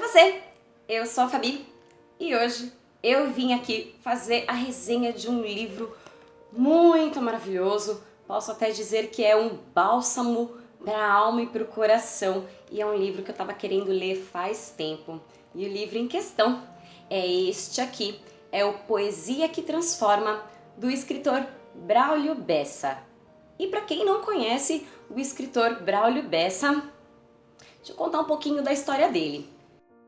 você? Eu sou a Fabi e hoje eu vim aqui fazer a resenha de um livro muito maravilhoso. Posso até dizer que é um bálsamo para a alma e para o coração, e é um livro que eu estava querendo ler faz tempo. E o livro em questão é este aqui, é o Poesia que Transforma, do escritor Braulio Bessa. E para quem não conhece o escritor Braulio Bessa, deixa eu contar um pouquinho da história dele.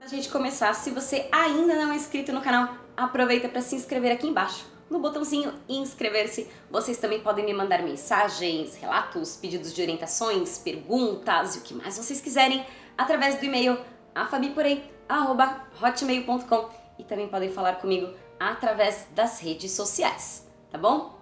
Antes da gente começar, se você ainda não é inscrito no canal, aproveita para se inscrever aqui embaixo, no botãozinho inscrever-se. Vocês também podem me mandar mensagens, relatos, pedidos de orientações, perguntas e o que mais vocês quiserem através do e-mail afabiporei@hotmail.com, e também podem falar comigo através das redes sociais, tá bom?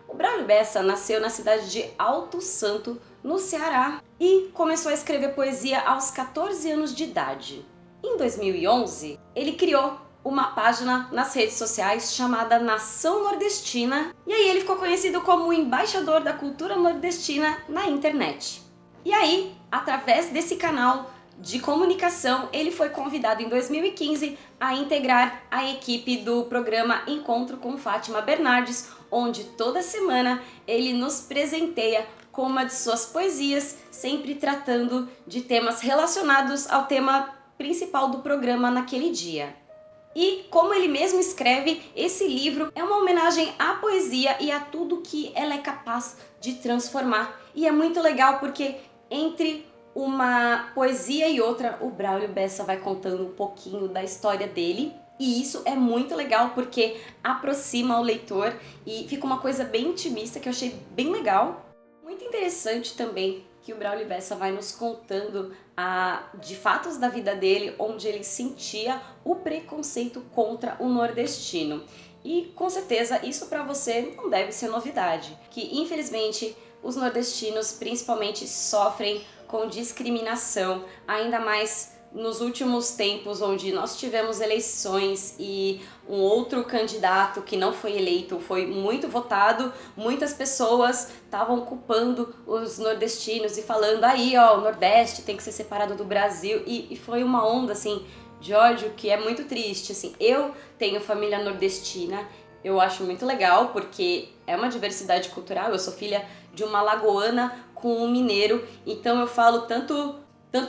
O Braulio Bessa nasceu na cidade de Alto Santo, no Ceará, e começou a escrever poesia aos 14 anos de idade. Em 2011, ele criou uma página nas redes sociais chamada Nação Nordestina, e aí ele ficou conhecido como o embaixador da cultura nordestina na internet. E aí, através desse canal de comunicação, ele foi convidado em 2015 a integrar a equipe do programa Encontro com Fátima Bernardes, onde toda semana ele nos presenteia com uma de suas poesias, sempre tratando de temas relacionados ao tema principal do programa naquele dia. E, como ele mesmo escreve, esse livro é uma homenagem à poesia e a tudo que ela é capaz de transformar. E é muito legal porque entre uma poesia e outra, o Braulio Bessa vai contando um pouquinho da história dele. E isso é muito legal porque aproxima o leitor e fica uma coisa bem intimista que eu achei bem legal. Muito interessante também que o Braulio Bessa vai nos contando de fatos da vida dele, onde ele sentia o preconceito contra o nordestino. E com certeza isso para você não deve ser novidade, que infelizmente os nordestinos principalmente sofrem com discriminação, ainda mais nos últimos tempos, onde nós tivemos eleições e um outro candidato que não foi eleito foi muito votado, muitas pessoas estavam culpando os nordestinos e falando aí, ó, o Nordeste tem que ser separado do Brasil, e foi uma onda assim de ódio que é muito triste. Assim, eu tenho família nordestina, eu acho muito legal porque é uma diversidade cultural. Eu sou filha de uma alagoana com um mineiro, então eu falo tanto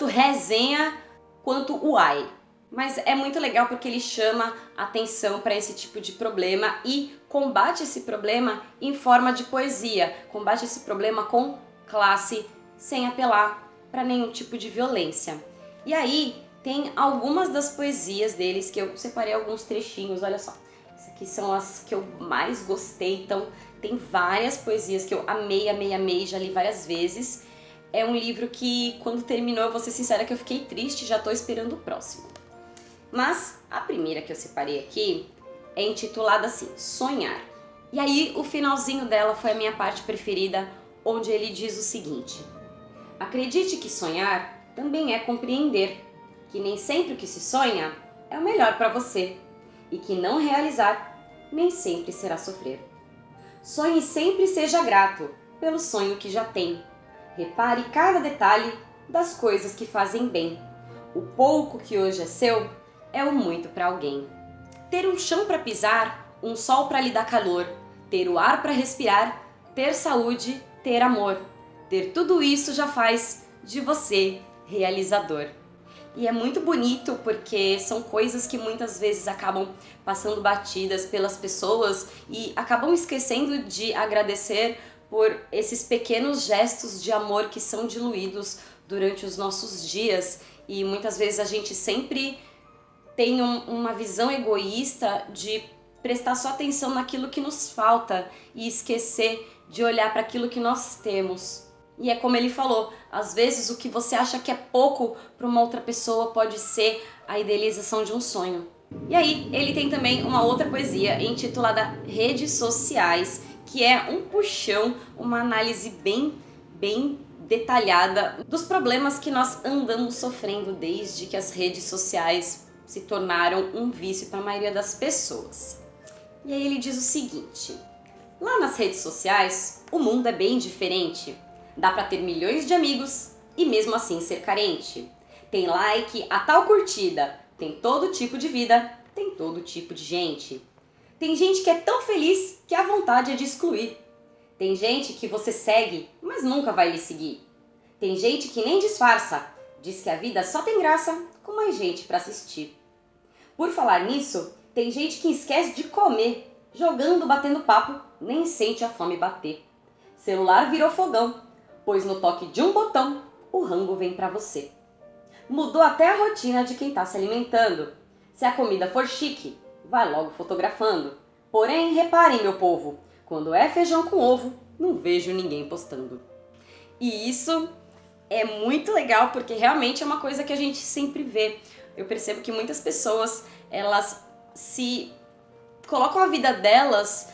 resenha quanto uai. Mas é muito legal porque ele chama atenção para esse tipo de problema e combate esse problema em forma de poesia, combate esse problema com classe, sem apelar para nenhum tipo de violência. E aí tem algumas das poesias deles que eu separei alguns trechinhos, olha só. Essas aqui são as que eu mais gostei, então tem várias poesias que eu amei, já li várias vezes. É um livro que, quando terminou, eu vou ser sincera que eu fiquei triste, já tô esperando o próximo. Mas a primeira que eu separei aqui é intitulada assim, Sonhar. E aí o finalzinho dela foi a minha parte preferida, onde ele diz o seguinte: acredite que sonhar também é compreender que nem sempre o que se sonha é o melhor para você, e que não realizar nem sempre será sofrer. Sonhe sempre e seja grato pelo sonho que já tem. Repare cada detalhe das coisas que fazem bem. O pouco que hoje é seu é o muito para alguém. Ter um chão para pisar, um sol para lhe dar calor, ter o ar para respirar, ter saúde, ter amor. Ter tudo isso já faz de você realizador. E é muito bonito porque são coisas que muitas vezes acabam passando batidas pelas pessoas e acabam esquecendo de agradecer por esses pequenos gestos de amor que são diluídos durante os nossos dias. E muitas vezes a gente sempre tem uma visão egoísta de prestar só atenção naquilo que nos falta e esquecer de olhar para aquilo que nós temos. E é como ele falou, às vezes o que você acha que é pouco para uma outra pessoa pode ser a idealização de um sonho. E aí ele tem também uma outra poesia intitulada Redes Sociais, que é um puxão, uma análise bem detalhada dos problemas que nós andamos sofrendo desde que as redes sociais se tornaram um vício para a maioria das pessoas. E aí ele diz o seguinte: lá nas redes sociais, o mundo é bem diferente. Dá para ter milhões de amigos e mesmo assim ser carente. tem like a tal curtida, tem todo tipo de vida, tem todo tipo de gente. Tem gente que é tão feliz que a vontade é de excluir. Tem gente que você segue, mas nunca vai lhe seguir. Tem gente que nem disfarça, diz que a vida só tem graça com mais gente para assistir. Por falar nisso, tem gente que esquece de comer, jogando, batendo papo, nem sente a fome bater. Celular virou fogão, pois no toque de um botão, o rango vem pra você. Mudou até a rotina de quem tá se alimentando. Se a comida for chique, vai logo fotografando. Porém, reparem, meu povo, quando é feijão com ovo, não vejo ninguém postando. E isso é muito legal porque realmente é uma coisa que a gente sempre vê. Eu percebo que muitas pessoas, elas se colocam a vida delas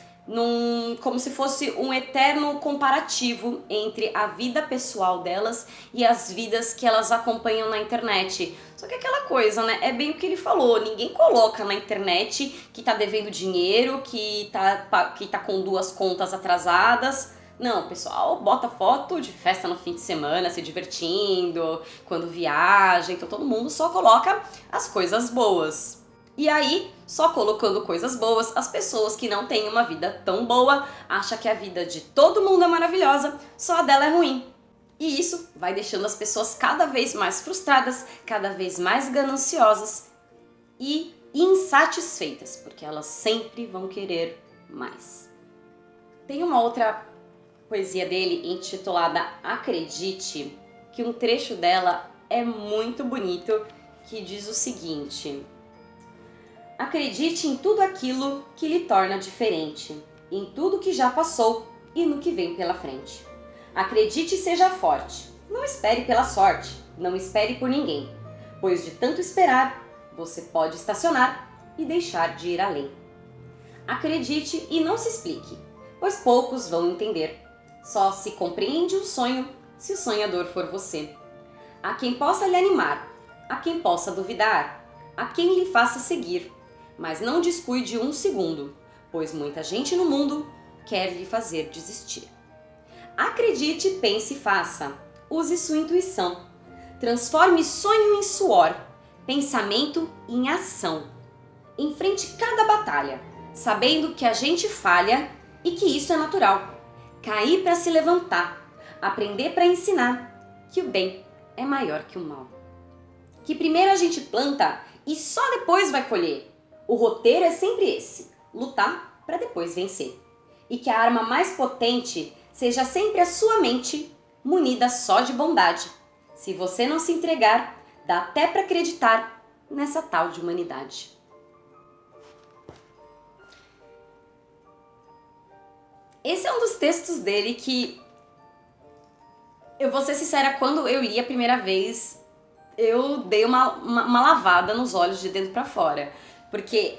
como se fosse um eterno comparativo entre a vida pessoal delas e as vidas que elas acompanham na internet. Só que aquela coisa, né? É bem o que ele falou, ninguém coloca na internet que tá devendo dinheiro, que tá com 2 contas atrasadas. Não, o pessoal bota foto de festa no fim de semana, se divertindo, quando viaja, então todo mundo só coloca as coisas boas. E aí, só colocando coisas boas, as pessoas que não têm uma vida tão boa acham que a vida de todo mundo é maravilhosa, só a dela é ruim. E isso vai deixando as pessoas cada vez mais frustradas, cada vez mais gananciosas e insatisfeitas, porque elas sempre vão querer mais. Tem uma outra poesia dele intitulada Acredite, que um trecho dela é muito bonito, que diz o seguinte: acredite em tudo aquilo que lhe torna diferente, em tudo que já passou e no que vem pela frente. Acredite e seja forte, não espere pela sorte, não espere por ninguém, pois de tanto esperar, você pode estacionar e deixar de ir além. Acredite e não se explique, pois poucos vão entender. Só se compreende um sonho se o sonhador for você. Há quem possa lhe animar, há quem possa duvidar, há quem lhe faça seguir, mas não descuide um segundo, pois muita gente no mundo quer lhe fazer desistir. Acredite, pense e faça. Use sua intuição. Transforme sonho em suor, pensamento em ação. Enfrente cada batalha, sabendo que a gente falha e que isso é natural. Cair para se levantar, aprender para ensinar que o bem é maior que o mal. Que primeiro a gente planta e só depois vai colher. O roteiro é sempre esse, lutar para depois vencer. E que a arma mais potente seja sempre a sua mente, munida só de bondade. Se você não se entregar, dá até para acreditar nessa tal de humanidade. Esse é um dos textos dele que, eu vou ser sincera, quando eu li a primeira vez, eu dei uma lavada nos olhos de dentro para fora. Porque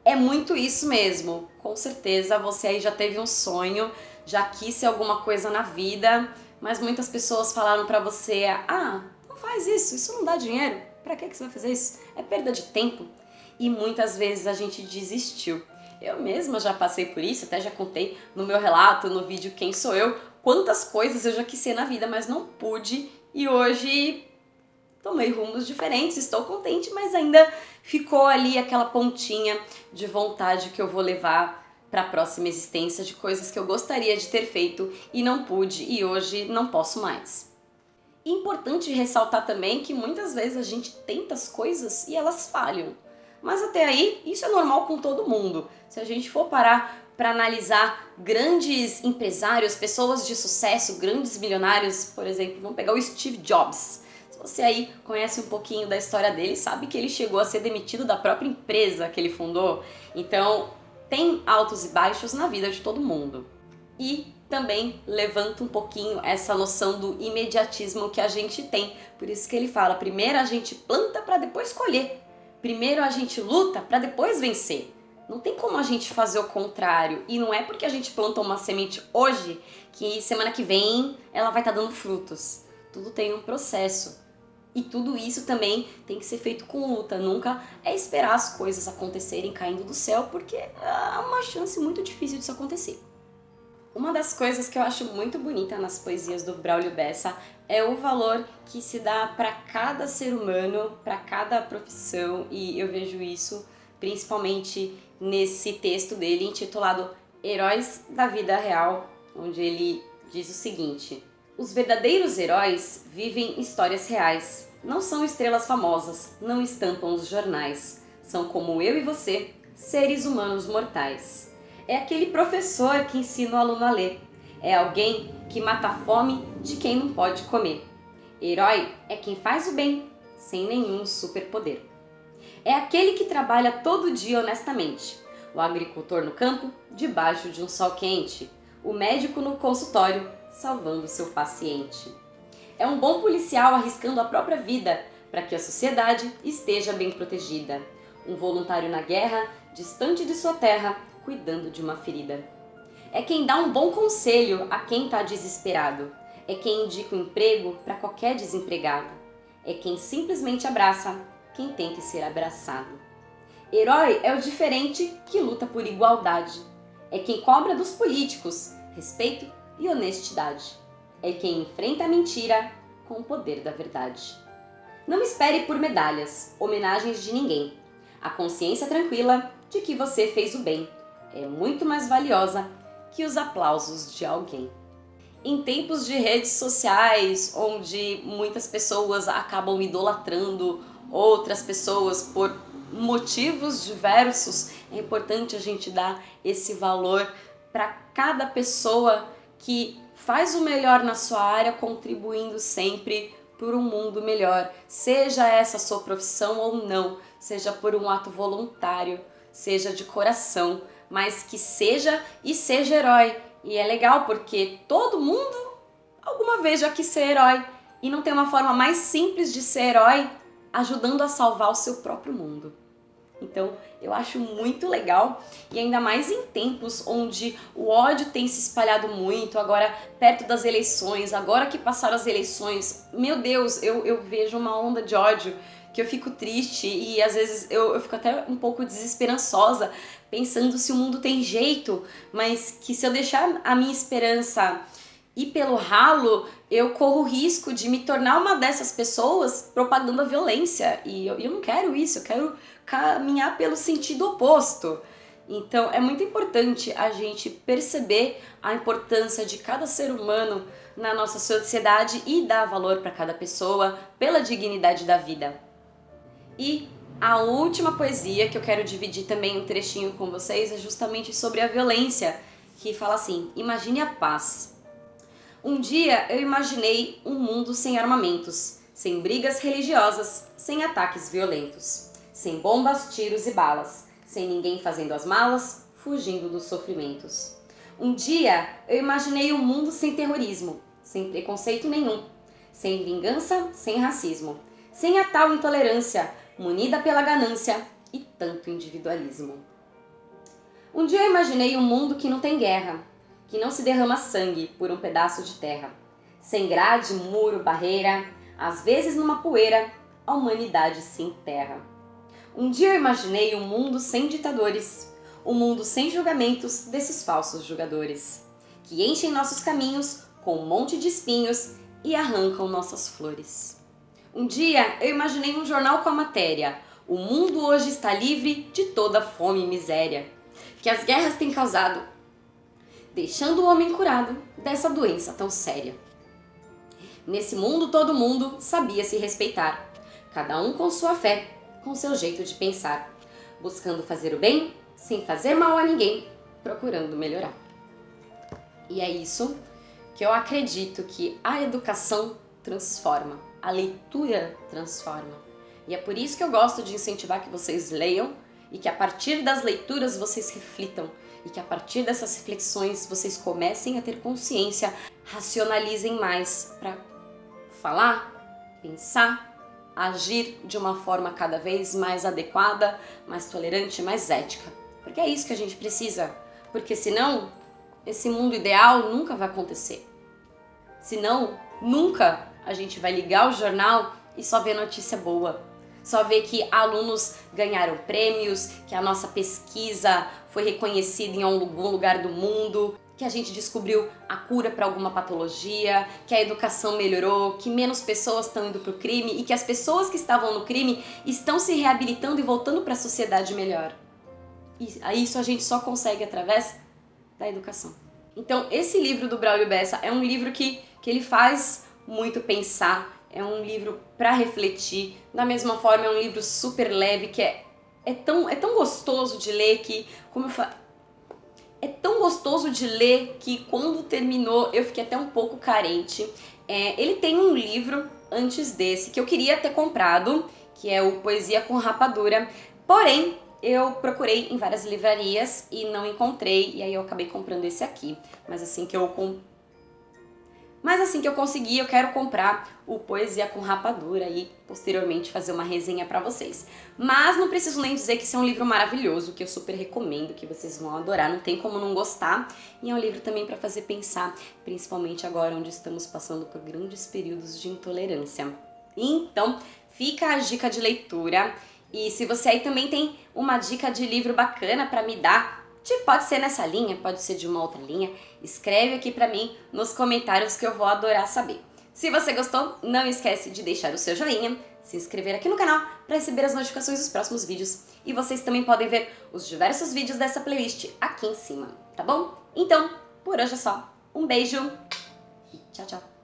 é muito isso mesmo. Com certeza você aí já teve um sonho, já quis ser alguma coisa na vida, mas muitas pessoas falaram pra você: ah, não faz isso não dá dinheiro, pra que você vai fazer isso? É perda de tempo. E muitas vezes a gente desistiu. Eu mesma já passei por isso, até já contei no meu relato, no vídeo Quem Sou Eu, quantas coisas eu já quis ser na vida, mas não pude, e hoje tomei rumos diferentes, estou contente, mas ainda ficou ali aquela pontinha de vontade que eu vou levar para a próxima existência, de coisas que eu gostaria de ter feito e não pude, e hoje não posso mais. E importante ressaltar também que muitas vezes a gente tenta as coisas e elas falham. Mas até aí, isso é normal com todo mundo. Se a gente for parar para analisar grandes empresários, pessoas de sucesso, grandes milionários, por exemplo, vamos pegar o Steve Jobs. Se você aí conhece um pouquinho da história dele, sabe que ele chegou a ser demitido da própria empresa que ele fundou. Então, tem altos e baixos na vida de todo mundo. E também levanta um pouquinho essa noção do imediatismo que a gente tem. Por isso que ele fala, primeiro a gente planta para depois colher. Primeiro a gente luta para depois vencer. Não tem como a gente fazer o contrário. E não é porque a gente plantou uma semente hoje que semana que vem ela vai estar dando frutos. Tudo tem um processo. E tudo isso também tem que ser feito com luta. Nunca é esperar as coisas acontecerem caindo do céu, porque há uma chance muito difícil disso acontecer. Uma das coisas que eu acho muito bonita nas poesias do Braulio Bessa é o valor que se dá para cada ser humano, para cada profissão, e eu vejo isso principalmente nesse texto dele intitulado Heróis da Vida Real, onde ele diz o seguinte: os verdadeiros heróis vivem histórias reais, não são estrelas famosas, não estampam os jornais, são como eu e você, seres humanos mortais. É aquele professor que ensina o aluno a ler. É alguém que mata a fome de quem não pode comer. Herói é quem faz o bem, sem nenhum superpoder. É aquele que trabalha todo dia honestamente. O agricultor no campo, debaixo de um sol quente. O médico no consultório, salvando seu paciente. É um bom policial arriscando a própria vida para que a sociedade esteja bem protegida. Um voluntário na guerra, distante de sua terra, cuidando de uma ferida. É quem dá um bom conselho a quem está desesperado. É quem indica o emprego para qualquer desempregado. É quem simplesmente abraça quem tem que ser abraçado. Herói é o diferente que luta por igualdade. É quem cobra dos políticos respeito e honestidade. É quem enfrenta a mentira com o poder da verdade. Não espere por medalhas, homenagens de ninguém. A consciência tranquila de que você fez o bem é muito mais valiosa que os aplausos de alguém. Em tempos de redes sociais, onde muitas pessoas acabam idolatrando outras pessoas por motivos diversos, é importante a gente dar esse valor para cada pessoa que faz o melhor na sua área, contribuindo sempre por um mundo melhor, seja essa a sua profissão ou não, seja por um ato voluntário, seja de coração, mas que seja e seja herói. E é legal porque todo mundo alguma vez já quis ser herói, e não tem uma forma mais simples de ser herói ajudando a salvar o seu próprio mundo. Então, eu acho muito legal, e ainda mais em tempos onde o ódio tem se espalhado muito, agora perto das eleições, agora que passaram as eleições, meu Deus, eu vejo uma onda de ódio que eu fico triste e às vezes eu fico até um pouco desesperançosa, pensando se o mundo tem jeito, mas que se eu deixar a minha esperança ir pelo ralo, eu corro o risco de me tornar uma dessas pessoas propagando a violência. E eu não quero isso, eu quero caminhar pelo sentido oposto. Então é muito importante a gente perceber a importância de cada ser humano na nossa sociedade e dar valor para cada pessoa pela dignidade da vida. E a última poesia que eu quero dividir também um trechinho com vocês é justamente sobre a violência, que fala assim: imagine a paz. Um dia eu imaginei um mundo sem armamentos, sem brigas religiosas, sem ataques violentos, sem bombas, tiros e balas, sem ninguém fazendo as malas, fugindo dos sofrimentos. Um dia eu imaginei um mundo sem terrorismo, sem preconceito nenhum, sem vingança, sem racismo, sem a tal intolerância, munida pela ganância e tanto individualismo. Um dia eu imaginei um mundo que não tem guerra, que não se derrama sangue por um pedaço de terra. Sem grade, muro, barreira, às vezes numa poeira, a humanidade se enterra. Um dia eu imaginei um mundo sem ditadores, um mundo sem julgamentos desses falsos julgadores, que enchem nossos caminhos com um monte de espinhos e arrancam nossas flores. Um dia eu imaginei um jornal com a matéria: o mundo hoje está livre de toda fome e miséria, que as guerras têm causado, deixando o homem curado dessa doença tão séria. Nesse mundo todo mundo sabia se respeitar, cada um com sua fé, com seu jeito de pensar, buscando fazer o bem, sem fazer mal a ninguém, procurando melhorar. E é isso que eu acredito que a educação transforma, a leitura transforma. E é por isso que eu gosto de incentivar que vocês leiam e que a partir das leituras vocês reflitam, e que a partir dessas reflexões vocês comecem a ter consciência, racionalizem mais para falar, pensar, agir de uma forma cada vez mais adequada, mais tolerante, mais ética. Porque é isso que a gente precisa, porque senão esse mundo ideal nunca vai acontecer. Senão, nunca a gente vai ligar o jornal e só ver notícia boa. Só ver que alunos ganharam prêmios, que a nossa pesquisa foi reconhecida em algum lugar do mundo, que a gente descobriu a cura para alguma patologia, que a educação melhorou, que menos pessoas estão indo para o crime e que as pessoas que estavam no crime estão se reabilitando e voltando para a sociedade melhor. E isso a gente só consegue através da educação. Então, esse livro do Braulio Bessa é um livro que ele faz muito pensar, é um livro para refletir. Da mesma forma, é um livro super leve, que é tão gostoso de ler que, como eu falo, é tão gostoso de ler que quando terminou eu fiquei até um pouco carente. Ele tem um livro antes desse que eu queria ter comprado, que é o Poesia com Rapadura, porém eu procurei em várias livrarias e não encontrei, e aí eu acabei comprando esse aqui. Mas assim que eu conseguir, eu quero comprar o Poesia com Rapadura e posteriormente fazer uma resenha pra vocês. Mas não preciso nem dizer que esse é um livro maravilhoso, que eu super recomendo, que vocês vão adorar, não tem como não gostar. E é um livro também pra fazer pensar, principalmente agora onde estamos passando por grandes períodos de intolerância. Então, fica a dica de leitura. E se você aí também tem uma dica de livro bacana pra me dar, pode ser nessa linha, pode ser de uma outra linha, escreve aqui pra mim nos comentários que eu vou adorar saber. Se você gostou, não esquece de deixar o seu joinha, se inscrever aqui no canal para receber as notificações dos próximos vídeos. E vocês também podem ver os diversos vídeos dessa playlist aqui em cima, tá bom? Então, por hoje é só. Um beijo e tchau, tchau!